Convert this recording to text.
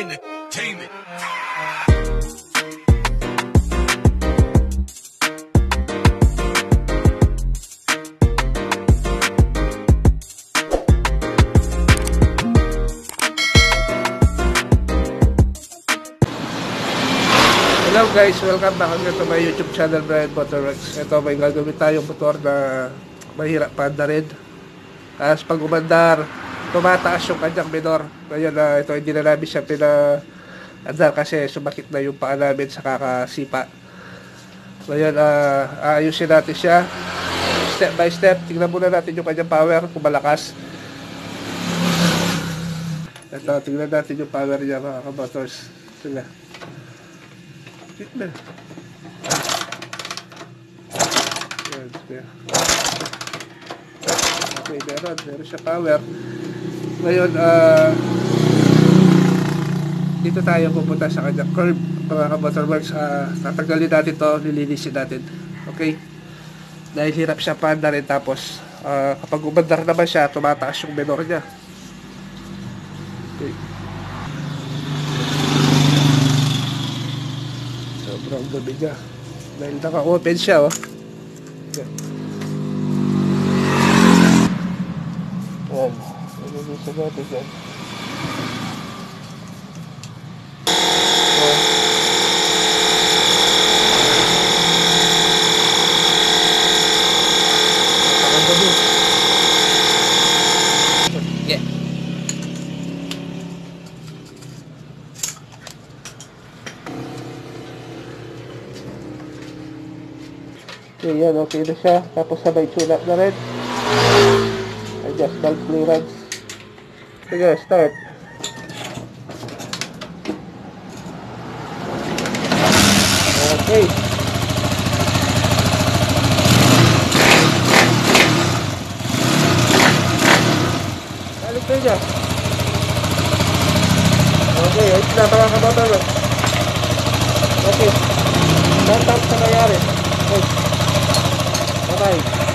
Entertainment. Hello guys, welcome back again to my YouTube channel, Brian Motorworks. Ito, may gagawin tayong motor na mahirap paandarin. As pag umandar, tumataas yung kanyang minor. Ngayon, ito hindi na namin siya pinaandar kasi sumakit na yung paa namin sa kakasipa. Ngayon, aayusin natin siya step by step. Tingnan muna natin yung kanyang power kung malakas. Ito, tingnan natin yung power niya, mga kabotors. Sila. Yan, yan. Okay, meron siya power. Ngayon, dito tayo pupunta sa kanyang curve, mga ka-motorworks. Tatanggalin natin to, nilinisin natin. Okay? Dahil hirap siya paandarin, tapos kapag umandar naman siya, tumataas yung minor niya. Okay. Sobrang dumi niya. Dahil naka-open siya, oh. Yan. Yan. Nalilisan natin yan. Napakang dumi. Yeah. Okay, yan, okay na siya. Tapos sabay tune-up na rin. Adjust valve clearance. Sige, start. Okay. Balik kayo dyan. Okay, ayos na, mga kababaw. Okay. Start up sa nangyari. Okay. Bye-bye.